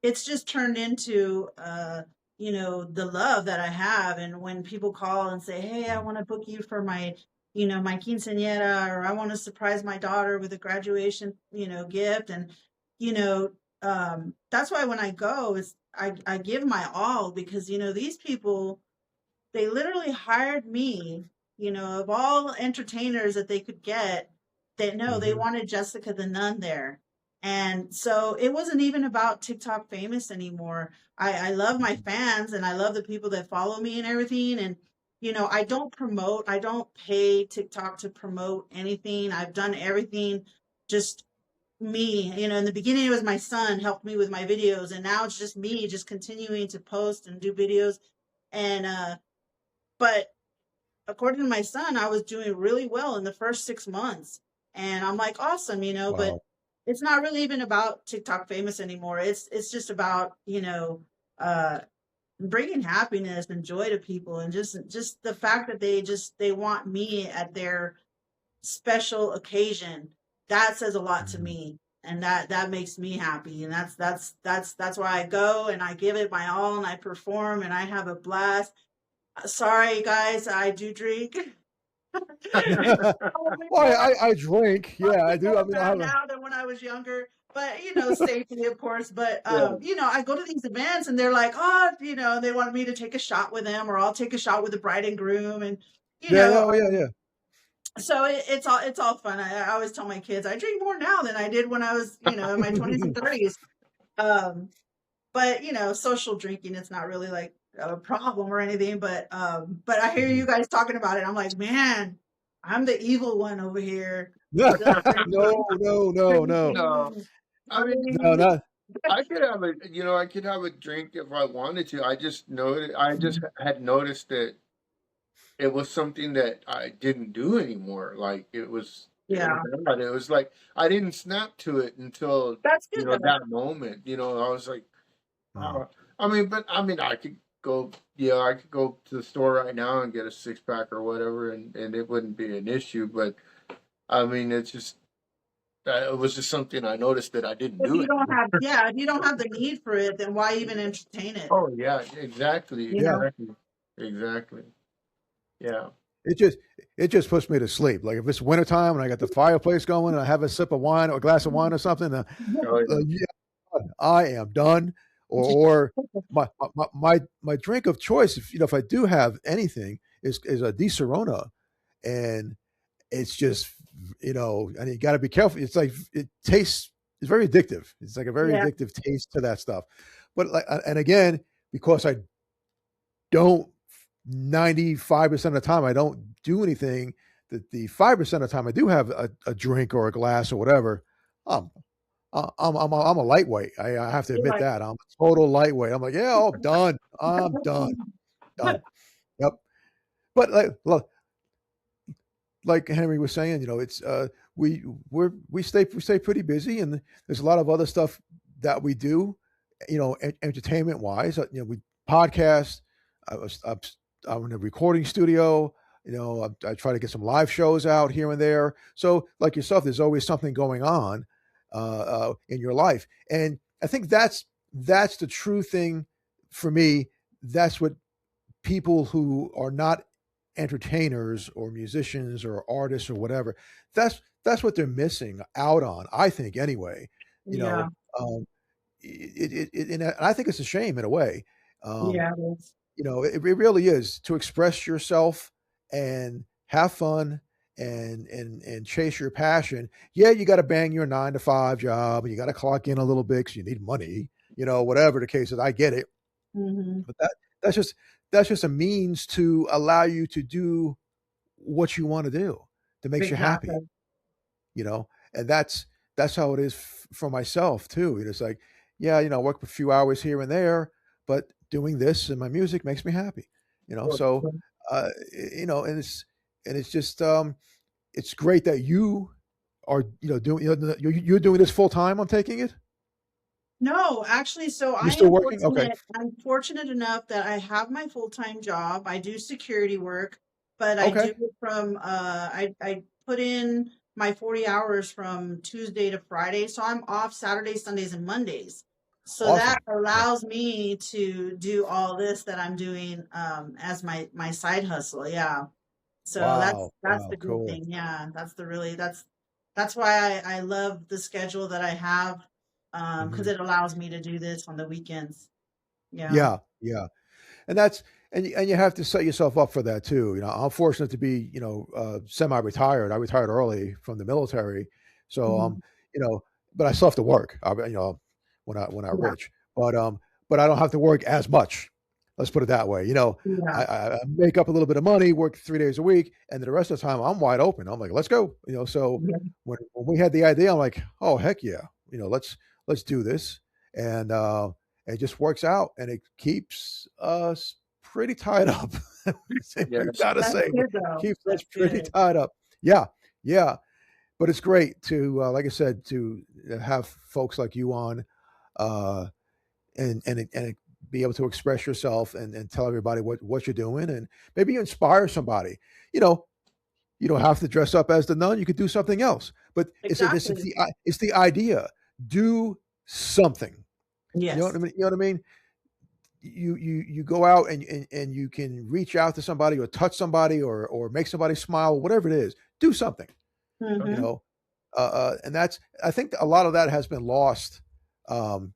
it's just turned into the love that I have. And when people call and say, "Hey, I want to book you for my quinceañera," or "I want to surprise my daughter with a graduation, gift," and you know, that's why when I go, I give my all because these people they literally hired me, of all entertainers that they could get, they mhm. wanted Jessica the Nun there. And so it wasn't even about TikTok famous anymore. I love my fans and I love the people that follow me and everything. And, I don't pay TikTok to promote anything. I've done everything just me. In the beginning, it was my son helped me with my videos. And now it's just me just continuing to post and do videos. And, but according to my son, I was doing really well in the first 6 months. And I'm like, awesome, but Wow. it's not really even about TikTok famous anymore. It's just about, uh, bringing happiness and joy to people and just the fact that they want me at their special occasion. That says a lot to Mhm. me. And that makes me happy. And that's why I go and I give it my all and I perform and I have a blast. Sorry, guys, I do drink. Probably Well, more, I drink. Yeah, I probably do. I more mean, I bad have a now than when I was younger. But safely, of course. But Yeah. I go to these events and they're like, oh, they wanted me to take a shot with them, or I'll take a shot with the bride and groom, and you yeah, know. oh yeah, yeah. So it's all fun. I always tell my kids I drink more now than I did when I was in my 20s and 30s. Um, but social drinking, it's not really like a problem or anything. But I hear you Mhm. guys talking about it. I'm like, man, I'm the evil one over here, No, just drinking, no, No, drinking, I mean, no, partying. not. I could have a drink if I wanted to. I just had noticed that it was something that I didn't do anymore. Like it was Yeah, bad. It was like I didn't snap to it until that's good. that moment. I was like, Mm. but I could go. Yeah, I could go to the store right now and get a 6 pack or whatever, and it wouldn't be an issue. But it's just it was just something I noticed that I didn't If do you it. don't have, yeah, if you don't have the need for it, then why even entertain it? Oh yeah, exactly, You Yeah, know? exactly, exactly. Yeah. it just it just puts me to sleep. Like if it's wintertime and I got the fireplace going and I have a sip of wine or a glass of wine or something, Oh yeah. yeah, I am done. or my drink of choice, if if I do have anything, is a Di Serona, and it's just and you got to be careful. It's like it tastes. It's very addictive. It's like a very Yeah. addictive taste to that stuff. But like, and again, because I don't 95% of the time I don't do anything. That the 5% of the time I do have a drink or a glass or whatever. Um, I'm a lightweight. I have to You're admit like, that I'm a total lightweight. I'm like, yeah, I'm done. I'm done. Done. Yep. But like Henry was saying, it's we stay pretty busy, and there's a lot of other stuff that we do, entertainment wise. We podcast. I was I'm in a recording studio. I try to get some live shows out here and there. So, like yourself, there's always something going on in your life, and I think that's the true thing for me. That's what people who are not entertainers or musicians or artists or whatever, that's what they're missing out on, I think, anyway. you yeah, know um and I think it's a shame in a way. um yeah, it is. it really is to express yourself and have fun and chase your passion. Yeah, you got to bang your 9 to 5 job, and you got to clock in a little bit because you need money, whatever the case is. I get it. Hmm. But that's just that's just a means to allow you to do what you want to do that makes you happy, Exactly. and that's how it is for myself too. It's like, yeah, I work a few hours here and there, but doing this and my music makes me happy. So and it's just it's great that you are doing you're doing this full time. I'm taking it. No, actually, so You're still working, okay. I'm fortunate enough that I have my full-time job. I do security work, but I do Okay, it from I put in my 40 hours from Tuesday to Friday. So I'm off Saturdays, Sundays, and Mondays. So that awesome. Yeah. allows me to do all this that I'm doing as my side hustle. Yeah. So Wow, that's wow, the good cool. thing. Yeah, that's why I love the schedule that I have, because Hmm. it allows me to do this on the weekends. Yeah. Yeah, yeah. And that's and you have to set yourself up for that too. I'm fortunate to be semi-retired. I retired early from the military, so Mhm. but I still have to work. When I'm Yeah. rich, but I don't have to work as much. Let's put it that way. Yeah. I make up a little bit of money, work 3 days a week, and then the rest of the time I'm wide open. I'm like, let's go. So Yeah. when we had the idea, I'm like, oh heck yeah, let's do this, and it just works out, and it keeps us pretty tied up. We Yes. gotta That's say, but good though. keeps us That's pretty good. tied up. Yeah, yeah. But it's great to, like I said, to have folks like you on, uh, and be able to express yourself and tell everybody what you're doing, and maybe you inspire somebody. You know, you don't have to dress up as the nun. You could do something else. But Exactly. it's the idea. Do something. You know what I Yes. mean? You know what I mean? You go out and you can reach out to somebody or touch somebody or make somebody smile, whatever it is. Do something. You Hmm. know, and that's I think a lot of that has been lost um,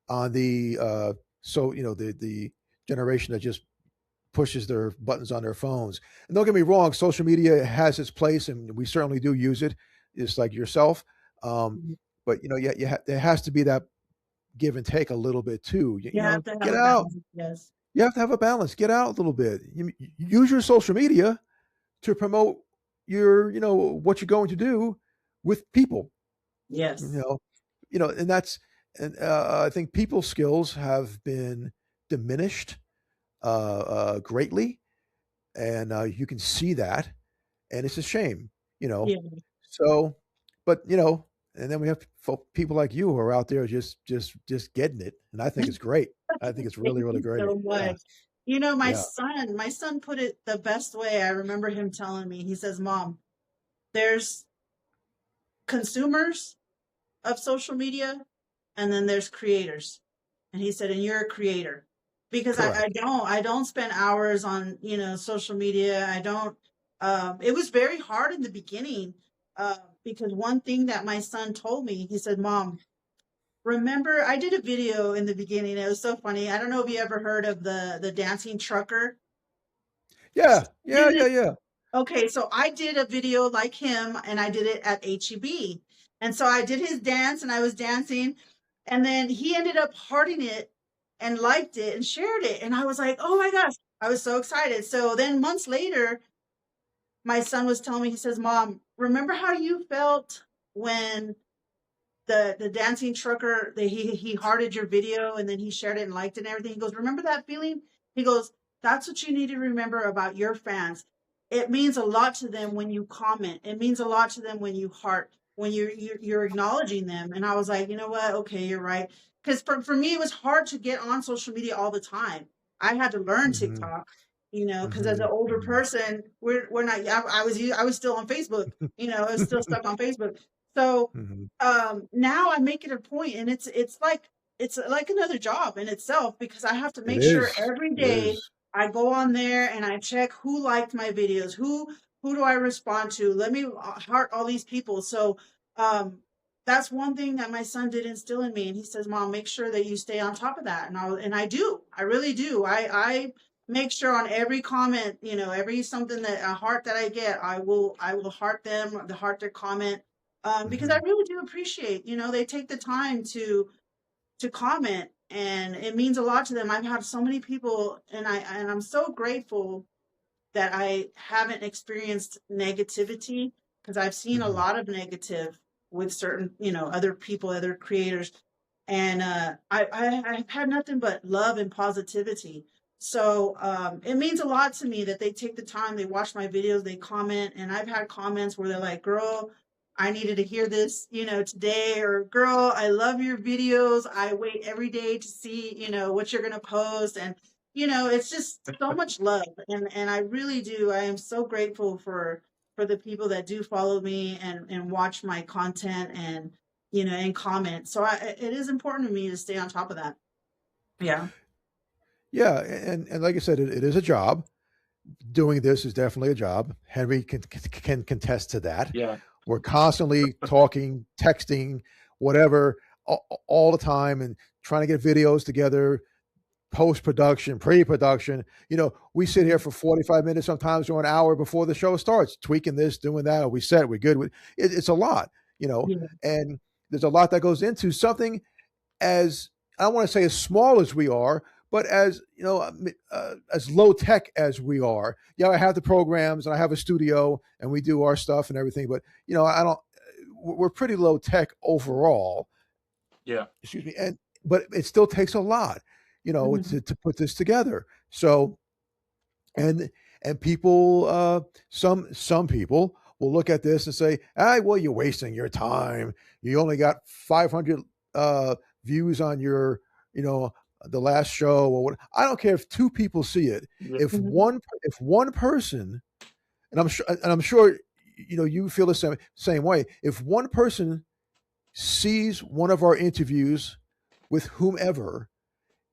on the the generation that just pushes their buttons on their phones. And don't get me wrong, social media has its place, and we certainly do use it. It's like yourself, um, but there has to be that give and take a little bit too. You have to have Get a out. balance. Yes. You have to have a balance. Get out a little bit. Use your social media to promote your, what you're going to do with people. You Yes. know, and that's and I think people's skills have been diminished greatly, and you can see that, and it's a shame. You know, Yeah. so, but and then we have people like you who are out there just getting it, and I think it's great. I think it's Thank really really you great. so Yeah, much. You know, yeah. my son put it the best way. I remember him telling me, he says, Mom, there's consumers of social media, and then there's creators. And he said, and you're a creator. Because Correct. I don't spend hours on, social media. I don't it was very hard in the beginning, because one thing that my son told me, he said, Mom, remember I did a video in the beginning. It was so funny. I don't know if you ever heard of the dancing trucker. Yeah, Did yeah, yeah, it. yeah. Okay, so I did a video like him and I did it at HEB. And so I did his dance and I was dancing and then he ended up hearting it and liked it and shared it. And I was like, oh my gosh, I was so excited. So then months later, my son was telling me, he says, Mom, remember how you felt when the dancing trucker he hearted your video and then he shared it and liked it and everything. He goes, remember that feeling? He goes, that's what you need to remember about your fans. It means a lot to them when you comment. It means a lot to them when you heart, when you're acknowledging them. And I was like, you know what? Okay, you're right. Because for me, it was hard to get on social media all the time. I had to learn Hmm. TikTok, you know, because as Hmm. an older Hmm. person, we're not. I was still on Facebook, you know, I was still stuck on Facebook. So Hmm. now I make it a point and it's like another job in itself because I have to It make sure is. every It day is. I go on there and I check who liked my videos, who do I respond to, let me heart all these people. So um that's one thing that my son did instill in me and he says, Mom, make sure that you stay on top of that. And I do, I really do. I make sure on every comment, you know, every something that a heart that I get, I will heart them, the heart their comment, because I Hmm. really do appreciate, you know, they take the time to comment, and it means a lot to them. I've had so many people, and I'm so grateful that I haven't experienced negativity because I've seen a Hmm. lot of negative with certain, you know, other people, other creators, and I've had nothing but love and positivity. So it means a lot to me that they take the time, they watch my videos, they comment, and I've had comments where they're like, "Girl, I needed to hear this, you know, today," or "Girl, I love your videos. I wait every day to see, you know, what you're gonna post," and you know, it's just so much love, and I really do. I am so grateful for the people that do follow me and watch my content and you know, and comment. So it is important to me to stay on top of that. Yeah. Yeah, and like I said, it is a job. Doing this is definitely a job. Henry can contest to that. Yeah. We're constantly talking, texting, whatever, all the time, and trying to get videos together, post production, pre production. You know, we sit here for 45 minutes, sometimes or an hour before the show starts, tweaking this, doing that. Are we set? We good? It's a lot, you know, Yeah. and there's a lot that goes into something as I don't want to say as small as we are, but as you know, as low tech as we are. Yeah, I have the programs and I have a studio and we do our stuff and everything, but you know, I don't. We're pretty low tech overall. Yeah. Excuse me, and but it still takes a lot, you know, Mhm. to put this together. So and and people, some people will look at this and say, "Ah, well, you're wasting your time. You only got 500 uh, views on your, you know, the last show or what." I don't care if two people see it. Yeah. Mhm. If one person, and I'm sure, you know, you feel the same way. If one person sees one of our interviews with whomever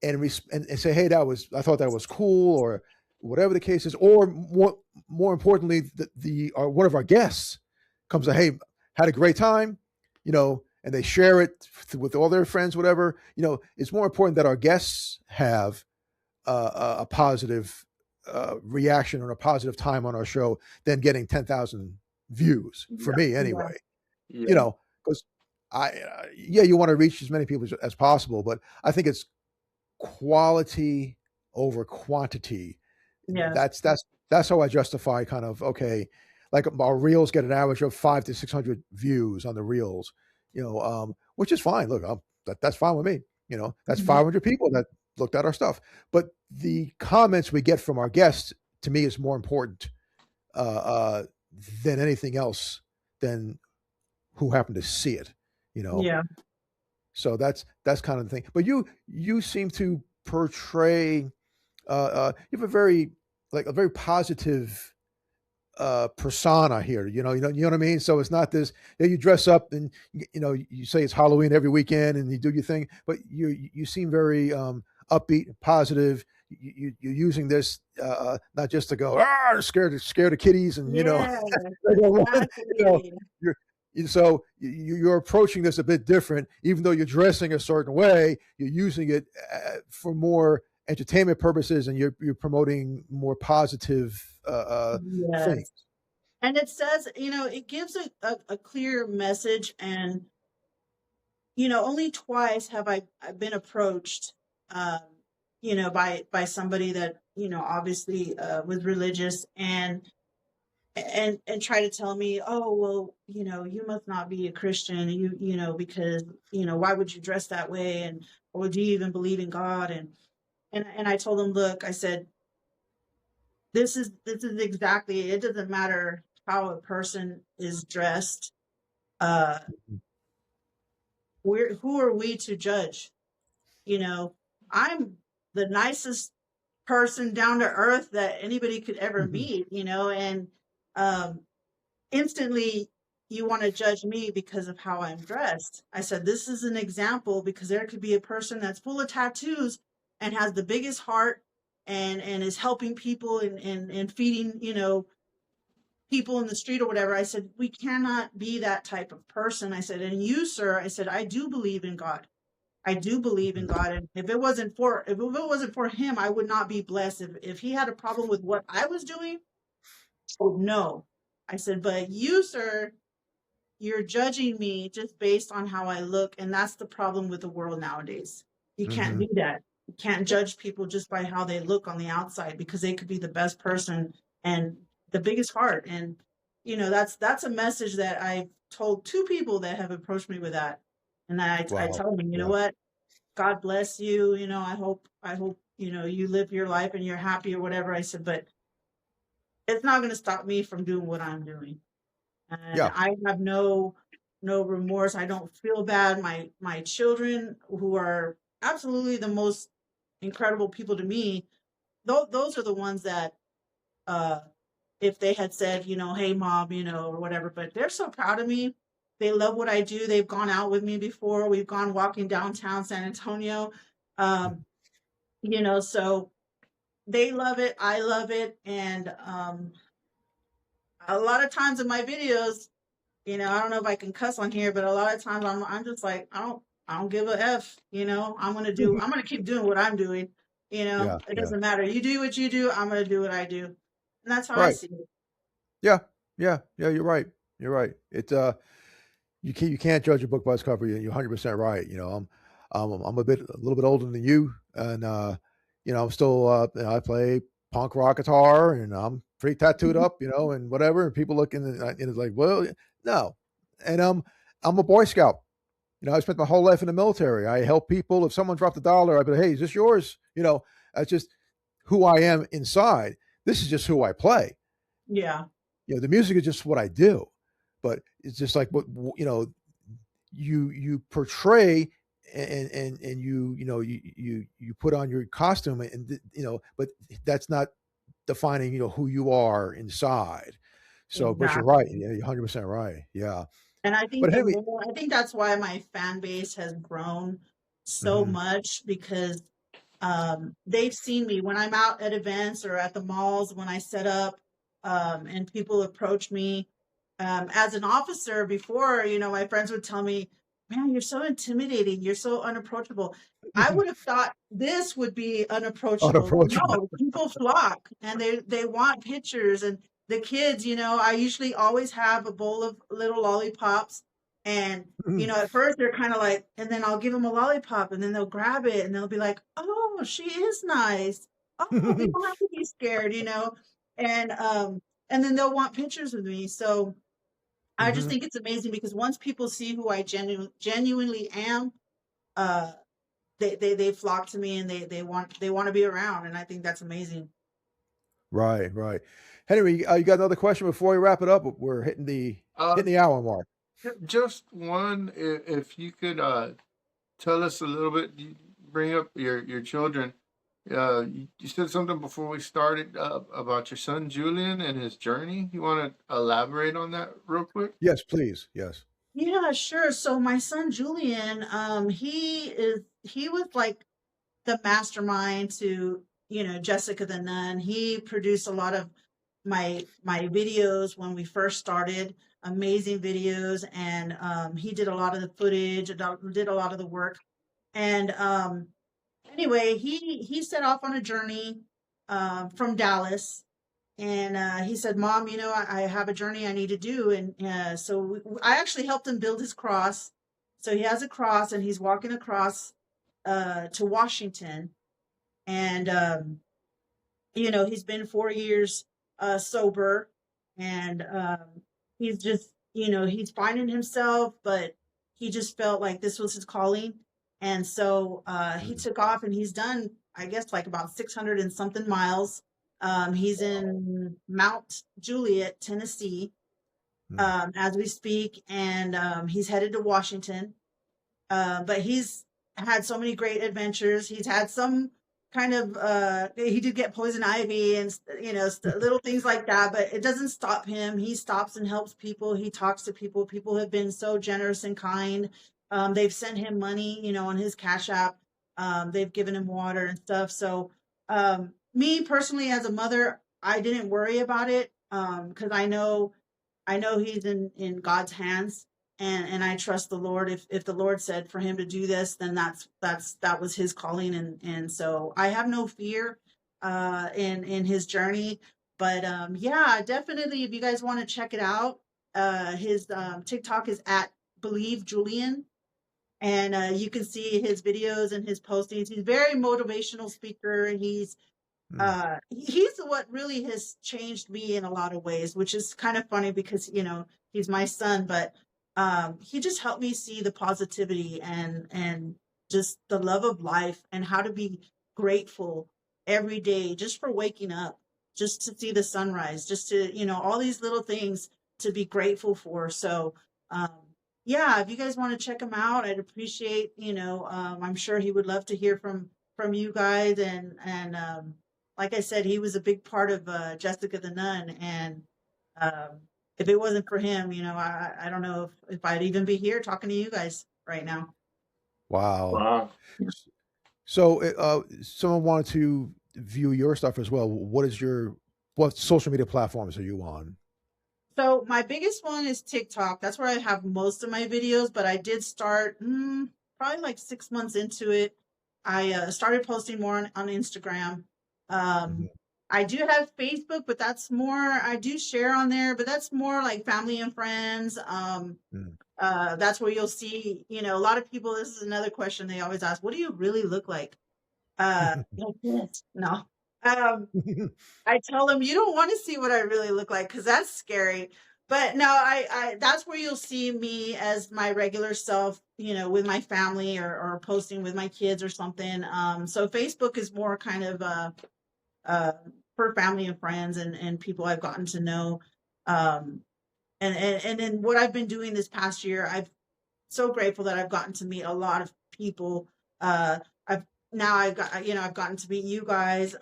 and say, "Hey, that was I thought that was cool," or whatever the case is, or more importantly, the one of our guests comes to, "Hey, had a great time," you know, and they share it with all their friends, whatever. You know, it's more important that our guests have a positive reaction or a positive time on our show than getting 10,000 views for Yeah. me, Yeah. anyway. You Yeah. know, because yeah, you want to reach as many people as possible, but I think it's quality over quantity. Yes. That's how I justify kind of okay, like our reels get an average of 500 to 600 views on the reels, you know, which is fine. Look, that's fine with me. You know, that's Mhm. 500 people that looked at our stuff. But the comments we get from our guests to me is more important uh, uh, than anything else than who happened to see it. You know, Yeah. so that's kind of the thing. But you seem to portray you have a very like a very positive persona here. You know what I mean. So it's not this. You dress up and you know you say it's Halloween every weekend and you do your thing, but you seem very upbeat, positive. You're using this not just to go scared of kitties and you know Yeah. you know Exactly. you're So you're approaching this a bit different, even though you're dressing a certain way. You're using it for more entertainment purposes, and you're promoting more positive things. Yes. And it says, it gives a clear message. And, only twice have I've been approached, um, by somebody that, obviously was religious and try to tell me, oh, well, you must not be a Christian, because, why would you dress that way? And, or do you even believe in God? And I told them, look, I said, this is exactly, it doesn't matter how a person is dressed. Uh, who are we to judge? I'm the nicest person down to earth that anybody could ever meet, and um, instantly you want to judge me because of how I'm dressed. I said, this is an example because there could be a person that's full of tattoos and has the biggest heart and is helping people and feeding, people in the street or whatever. I said, we cannot be that type of person. I said, and you, sir, I said, I do believe in God. I do believe in God. And if it wasn't for him, I would not be blessed. If he had a problem with what I was doing, oh no. I said, but you, sir, you're judging me just based on how I look. And that's the problem with the world nowadays. You can't do that. You can't judge people just by how they look on the outside because they could be the best person and the biggest heart. And, that's a message that I've told two people that have approached me with that. And I Wow. tell them, you know Yeah. what? God bless you. I hope, you live your life and you're happy or whatever. I said, but it's not going to stop me from doing what I'm doing. And Yeah. I have no remorse. I don't feel bad. My children, who are absolutely the most incredible people to me, those are the ones that uh if they had said, hey mom, or whatever, but they're so proud of me. They love what I do. They've gone out with me before. We've gone walking downtown San Antonio. Um, so they love it. I love it. And a lot of times in my videos, I don't know if I can cuss on here, but a lot of times I'm just like, I don't give a F, I'm gonna keep doing what I'm doing. Yeah. It Yeah. doesn't matter. You do what you do, I'm gonna do what I do. And that's how I Right. see it. Yeah. Yeah. Yeah. You're right. You're right. You can't judge a book by its cover. You're 100% right. I'm a little bit older than you, and I'm still I play punk rock guitar, and I'm pretty tattooed up, and whatever. And people look and it's like, well, no, and I'm a Boy Scout. I spent my whole life in the military. I help people. If someone dropped $1, I'd be like, hey, is this yours? That's just who I am inside. This is just who I play. Yeah. The music is just what I do, but it's just like what you portray, and you put on your costume, and but that's not defining who you are inside. So, but you're right. Exactly. Yeah, you're 100% right. Yeah. And I think But Henry, I think that's why my fan base has grown so mhm, much because they've seen me when I'm out at events or at the malls when I set up, and people approach me. As an officer before, my friends would tell me, man, you're so intimidating. You're so unapproachable. I would have thought this would be unapproachable. But unapproachable. no, people flock and they want pictures. And the kids, I usually always have a bowl of little lollipops. And, at first they're kind of like, and then I'll give them a lollipop and then they'll grab it and they'll be like, oh, she is nice. Oh, we don't have to be scared, and and then they'll want pictures with me. So I just Mhm. think it's amazing because once people see who I genuinely am, uh, they flock to me and they want to be around, and I think that's amazing. Right, right. Henry, you got another question before we wrap it up? We're hitting the Uh, hour mark. just one, if you could tell us a little bit, you bring up your children. You said something before we started about your son Julian and his journey. You want to elaborate on that real quick? Yes, please. Yes. Yeah, sure. So my son Julian, he was like the mastermind to, Jessica the Nun. He produced a lot of my videos when we first started. amazing videos, and he did a lot of the footage, did a lot of the work. And anyway, he set off on a journey from Dallas, and he said, "Mom, you know, I have a journey I need to do." And I actually helped him build his cross. So he has a cross, and he's walking across to Washington, and you know, he's been 4 years sober, and he's just, you know, he's finding himself, but he just felt like this was his calling. And so he Mm, took off, and he's done, I guess, like about 600 and something miles. He's in Mount Juliet, Tennessee, mm, as we speak, and he's headed to Washington. But he's had so many great adventures. He's had some kind of he did get poison ivy and you know, little things like that, but it doesn't stop him. He stops and helps people. He talks to people. People have been so generous and kind. They've sent him money, you know, on his Cash App. They've given him water and stuff. So me personally, as a mother, I didn't worry about it because I know he's in God's hands, and I trust the Lord. If the Lord said for him to do this, then that was his calling, and so I have no fear in his journey. But yeah, definitely if you guys want to check it out, his TikTok is at Believe Julian, and you can see his videos and his postings. He's a very motivational speaker. mm. He's what really has changed me in a lot of ways, which is kind of funny because, you know, he's my son, but he just helped me see the positivity and just the love of life and how to be grateful every day just for waking up, just to see the sunrise, just to, you know, all these little things to be grateful for. So um yeah, if you guys want to check him out, I'd appreciate, you know, I'm sure he would love to hear from you guys, and like I said, he was a big part of Jessica the Nun, and if it wasn't for him, you know, I don't know if I'd even be here talking to you guys right now. Wow. Wow. So, someone wanted to view your stuff as well. What social media platforms are you on? So my biggest one is TikTok. That's where I have most of my videos, but I did start probably like 6 months into it. I started posting more on Instagram. Um, Mhm, I do have Facebook, but that's more, I do share on there, but that's more like family and friends. mm. That's where you'll see, you know, a lot of people, this is another question they always ask, what do you really look like? Like this. No. Um, I tell them you don't want to see what I really look like because that's scary. But no, I that's where you'll see me as my regular self, you know, with my family, or posting with my kids or something. So Facebook is more kind of uh for family and friends, and people I've gotten to know. Um, and then what I've been doing this past year, I've so grateful that I've gotten to meet a lot of people. I've now I've got, you know, I've gotten to meet you guys.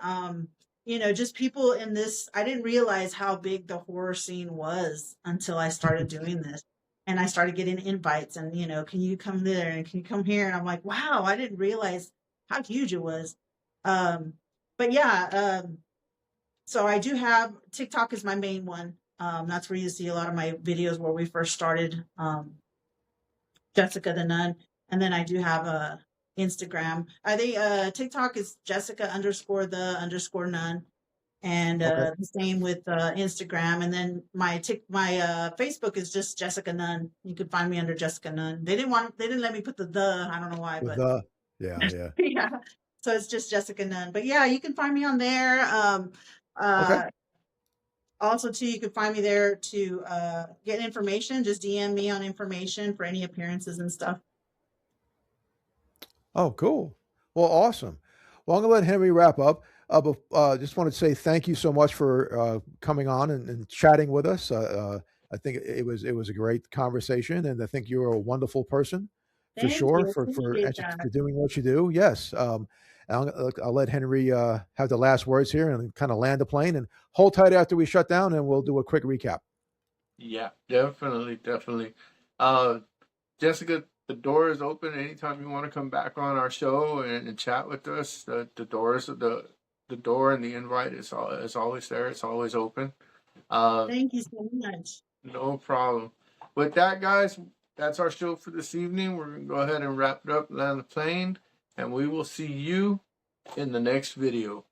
You know, just people in this. I didn't realize how big the horror scene was until I started doing this, and I started getting invites. And you know, can you come there and can you come here? And I'm like, wow, I didn't realize how huge it was. Um, but yeah, so I do have TikTok is my main one. That's where you see a lot of my videos where we first started. Jessica the Nun. And then I do have a Instagram. I think TikTok is Jessica underscore the underscore nun. And Okay. the same with Instagram. And then my Facebook is just Jessica Nunn. You can find me under Jessica Nunn. They didn't let me put the, I don't know why, With but yeah, yeah. yeah. So it's just Jessica Nunn. But yeah, you can find me on there. Okay. Uh, Also, too, you can find me there to get information. Just DM me on information for any appearances and stuff. Oh, cool. Well, awesome. Well, I'm gonna let Henry wrap up. Just want to say thank you so much for coming on and chatting with us. I think it was a great conversation, and I think you're a wonderful person for Thank sure you. Appreciate that. for doing what you do. Yes. I'll let Henry have the last words here and kind of land the plane and hold tight after we shut down, and we'll do a quick recap. Yeah, definitely, definitely. Uh, Jessica, the door is open anytime you want to come back on our show and chat with us. The door and the invite is always there. It's always open. Uh, Thank you so much. No problem. With that, guys, that's our show for this evening. We're going to go ahead and wrap it up, land the plane, and we will see you in the next video.